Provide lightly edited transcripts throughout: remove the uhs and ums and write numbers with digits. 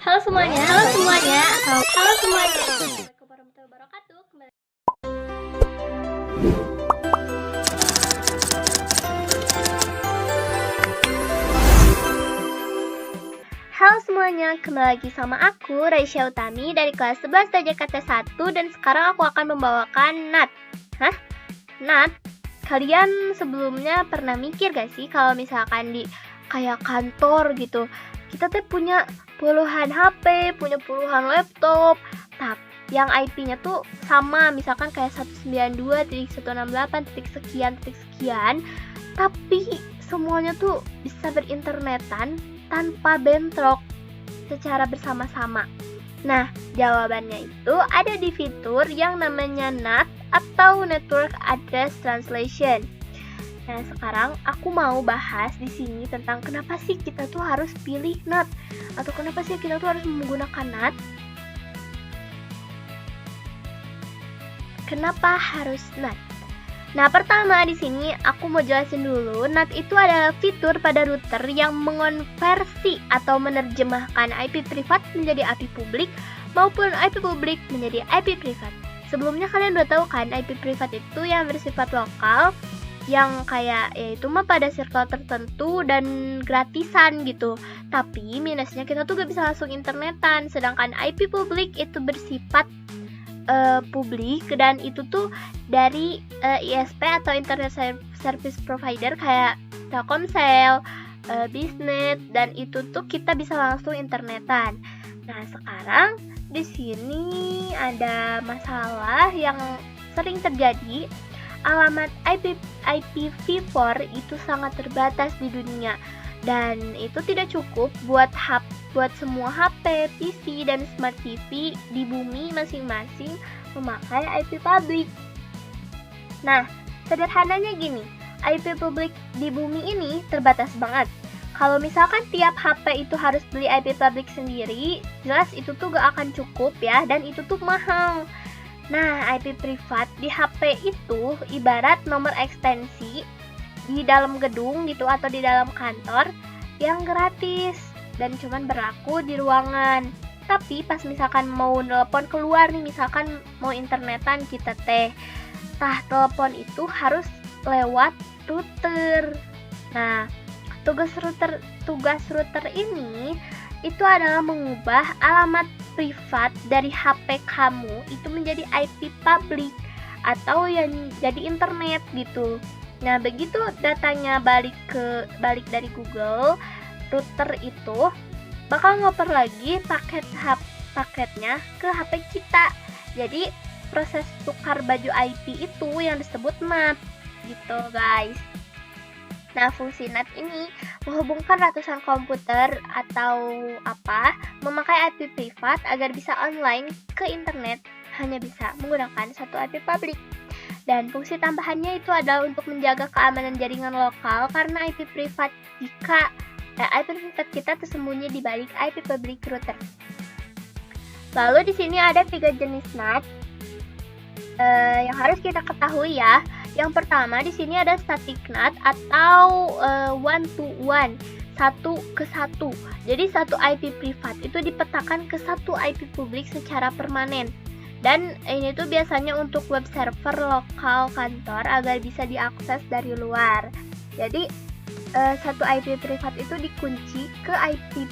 Halo semuanya. Halo semuanya. Halo semuanya. Assalamualaikum warahmatullahi wabarakatuh. Halo semuanya, kembali lagi sama aku Raisya Utami dari kelas 11 TJKT 1 dan sekarang aku akan membawakan NAT. NAT? Kalian sebelumnya pernah mikir gak sih kalau misalkan di kayak kantor gitu, kita tuh punya puluhan HP, punya puluhan laptop, tapi yang IP-nya tuh sama, misalkan kayak 192.168.sekian, tapi semuanya tuh bisa berinternetan tanpa bentrok secara bersama-sama. Nah, jawabannya itu ada di fitur yang namanya NAT atau Network Address Translation. Nah, sekarang aku mau bahas di sini tentang kenapa sih kita tuh harus pilih NAT atau kenapa sih kita tuh harus menggunakan NAT. Kenapa harus NAT? Nah, pertama di sini aku mau jelasin dulu, NAT itu adalah fitur pada router yang mengonversi atau menerjemahkan IP privat menjadi IP publik maupun IP publik menjadi IP privat. Sebelumnya kalian udah tahu kan, IP privat itu yang bersifat lokal, yang kayak yaitu mah pada circle tertentu dan gratisan gitu. Tapi minusnya kita tuh gak bisa langsung internetan, sedangkan IP publik itu bersifat publik dan itu tuh dari ISP atau Internet Service Provider kayak Telkomsel, Bisnet, dan itu tuh kita bisa langsung internetan. Nah, sekarang di sini ada masalah yang sering terjadi. Alamat IPv4 itu sangat terbatas di dunia dan itu tidak cukup buat semua HP, PC, dan Smart TV di bumi masing-masing memakai IP publik. Nah, sederhananya gini, IP publik di bumi ini terbatas banget. Kalau misalkan tiap HP itu harus beli IP publik sendiri, jelas itu tuh gak akan cukup ya, dan itu tuh mahal. Nah, IP privat di HP itu ibarat nomor ekstensi di dalam gedung gitu atau di dalam kantor yang gratis dan cuman berlaku di ruangan. Tapi pas misalkan mau telepon keluar nih, misalkan mau internetan kita telepon itu harus lewat router. Nah, tugas router ini itu adalah mengubah alamat privat dari HP kamu itu menjadi IP publik atau yang jadi internet gitu. Nah, begitu datanya balik dari Google, router itu bakal ngoper lagi paketnya ke HP kita. Jadi proses tukar baju IP itu yang disebut NAT gitu, guys. Nah, fungsi NAT ini menghubungkan ratusan komputer atau memakai IP privat agar bisa online ke internet hanya bisa menggunakan satu IP publik. Dan fungsi tambahannya itu adalah untuk menjaga keamanan jaringan lokal karena IP privat IP privat kita tersembunyi di balik IP public router. Lalu di sini ada 3 jenis NAT yang harus kita ketahui ya. Yang pertama di sini ada static NAT atau one to one, 1 ke 1. Jadi satu IP privat itu dipetakan ke satu IP publik secara permanen. Dan ini tuh biasanya untuk web server lokal kantor agar bisa diakses dari luar. Jadi satu IP privat itu dikunci ke IP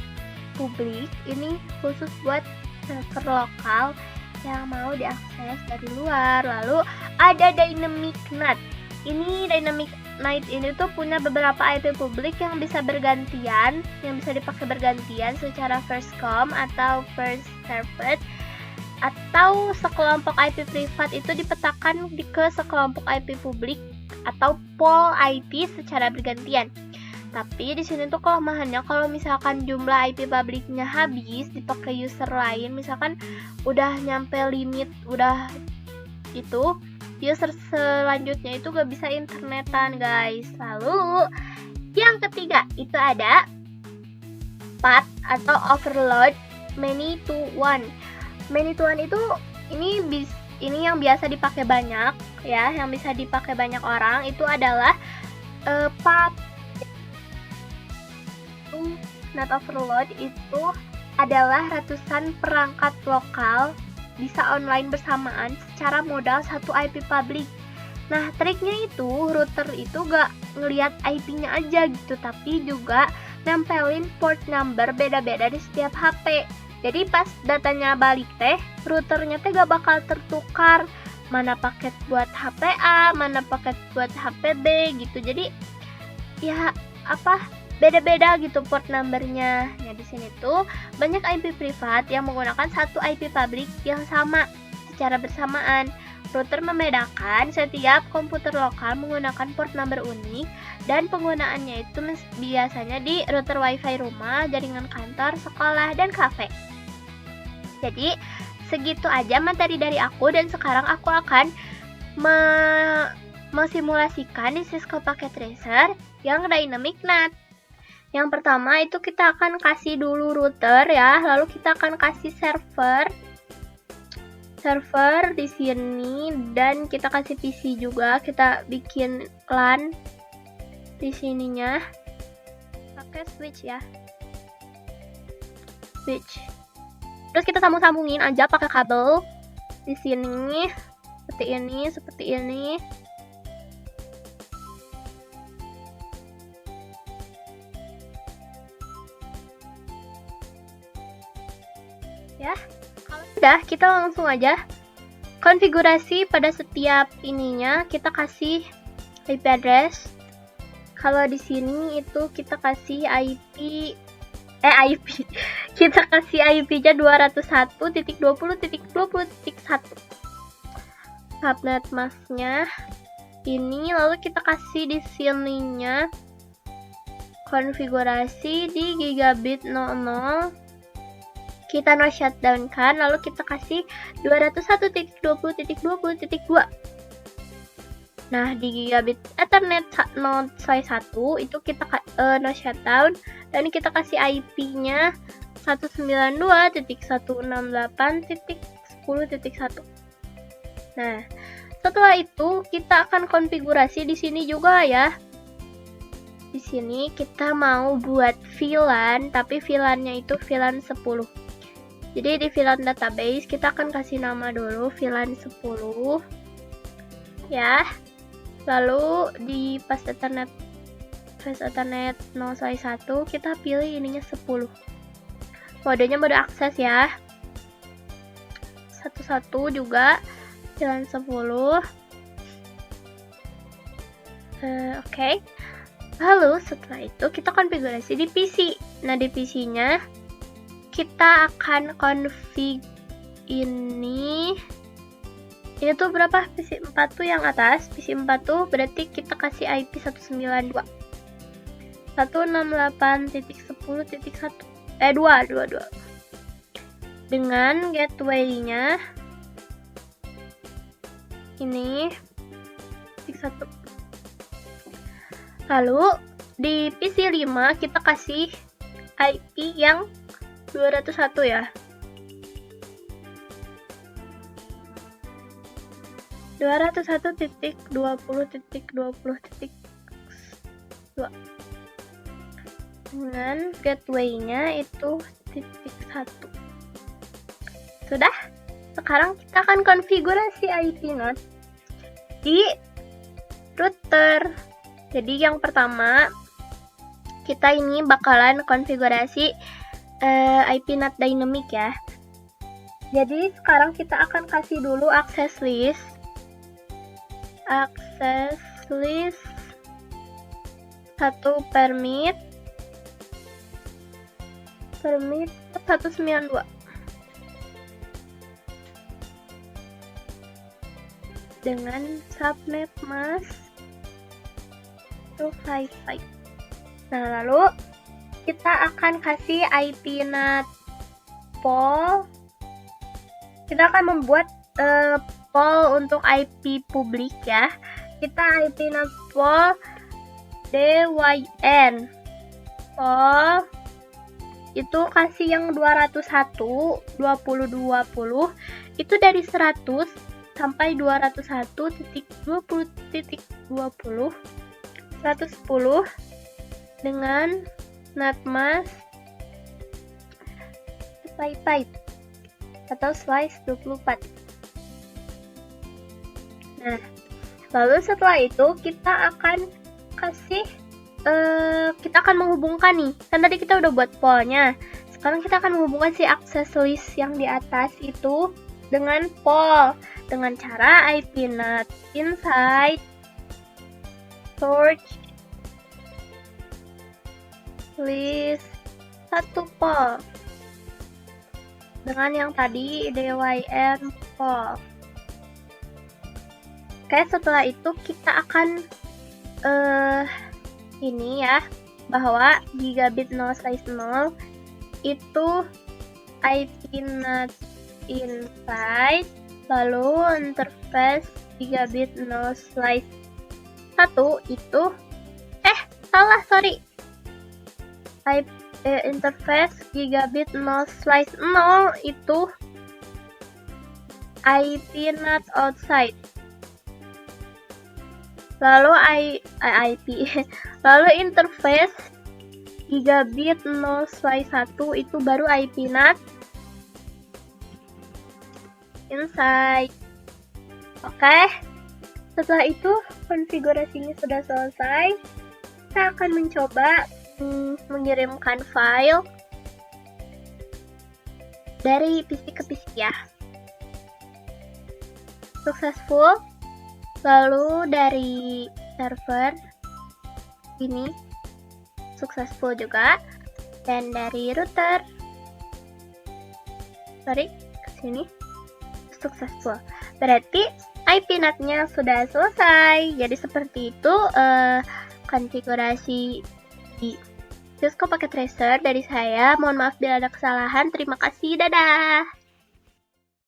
publik. Ini khusus buat server lokal yang mau diakses dari luar. Lalu ada dynamic NAT. Ini dynamic NAT ini tuh punya beberapa IP publik yang bisa bergantian, yang bisa dipakai bergantian secara first come atau first served, atau sekelompok IP privat itu dipetakan ke sekelompok IP publik atau pool IP secara bergantian. Tapi di sini tuh kelemahannya kalau misalkan jumlah IP publiknya habis dipakai user lain, misalkan udah nyampe limit, udah itu user selanjutnya itu gak bisa internetan, guys. Lalu yang ketiga itu ada PAT atau overload many to one. Many to one itu ini yang biasa dipakai banyak ya, yang bisa dipakai banyak orang itu adalah PAT. NAT overload itu adalah ratusan perangkat lokal bisa online bersamaan secara modal satu IP public. Nah, triknya itu router itu gak ngelihat IP-nya aja gitu, tapi juga nempelin port number beda-beda di setiap HP. Jadi pas datanya balik teh, routernya teh gak bakal tertukar mana paket buat HP A, mana paket buat HP B gitu. Jadi ya beda-beda gitu port numbernya. Nah, di sini tuh banyak IP privat yang menggunakan satu IP public yang sama secara bersamaan. Router membedakan setiap komputer lokal menggunakan port number unik dan penggunaannya itu biasanya di router wifi rumah, jaringan kantor, sekolah, dan kafe. Jadi segitu aja materi dari aku, dan sekarang aku akan mesimulasikan di Cisco Packet Tracer yang Dynamic NAT. Yang pertama itu kita akan kasih dulu router ya, lalu kita akan kasih server di sini, dan kita kasih PC juga. Kita bikin LAN di sininya pakai switch ya, switch. Terus kita sambungin aja pakai kabel di sini seperti ini. Ya. Udah, kita langsung aja konfigurasi pada setiap ininya. Kita kasih IP address. Kalau di sini itu kita kasih IP. Kita kasih IP-nya 201.20.20.1. Subnet masknya ini, lalu kita kasih di sininya konfigurasi di gigabit 00. Kita no shutdown kan, lalu kita kasih 201.20.20.2. Nah, di gigabit Ethernet 1 itu kita no shutdown, dan kita kasih IP-nya 192.168.10.1. Nah, setelah itu kita akan konfigurasi di sini juga ya. Di sini kita mau buat VLAN, tapi VLAN-nya itu VLAN 10. Jadi di VLAN database kita akan kasih nama dulu VLAN 10 ya. Lalu di fast Ethernet 0/1 kita pilih ininya 10. Modenya mode akses ya. 11 juga VLAN 10. Oke. Lalu setelah itu kita konfigurasi di PC. Nah, di PC-nya kita akan config ini tuh berapa? PC 4 tuh yang atas. PC 4 tuh berarti kita kasih IP 192.168.10.1 dengan gateway-nya ini 1. Lalu di PC 5 kita kasih IP yang 201 ya. 201.20.20.2 dengan gateway-nya itu .1. Sudah? Sekarang kita akan konfigurasi IP NAT di router. Jadi yang pertama kita ini bakalan konfigurasi IP NAT Dynamic ya. Jadi sekarang kita akan kasih dulu access list 1 permit 192 dengan subnet mask 255. Nah, lalu kita akan kasih IP NAT pool. Kita akan membuat pool untuk IP publik ya. Kita IP NAT pool DYN pool itu kasih yang 201 2020 itu dari 100 sampai 201.20.20 110 dengan NAT mask Wi-Fi atau slice 24. Nah, lalu setelah itu kita akan menghubungkan nih. Kan tadi kita udah buat pollnya. Sekarang kita akan menghubungkan si access list yang di atas itu dengan poll dengan cara ipnat inside search list 1 poll dengan yang tadi dym poll. Oke, setelah itu kita akan ini ya, bahwa gigabit 0/0 itu ipnat inside lalu interface gigabit 0/1 itu interface gigabit 0/0 itu ipnat outside. Lalu lalu interface gigabit 0/1 itu baru ipnat inside. Oke, setelah itu konfigurasinya sudah selesai. Kita akan mencoba mengirimkan file dari PC ke PC ya. Successful. Lalu dari server ini successful juga, dan dari router ke sini successful. Berarti ipnat-nya sudah selesai. Jadi seperti itu konfigurasi di Cisco Packet Tracer dari saya. Mohon maaf bila ada kesalahan. Terima kasih, dadah.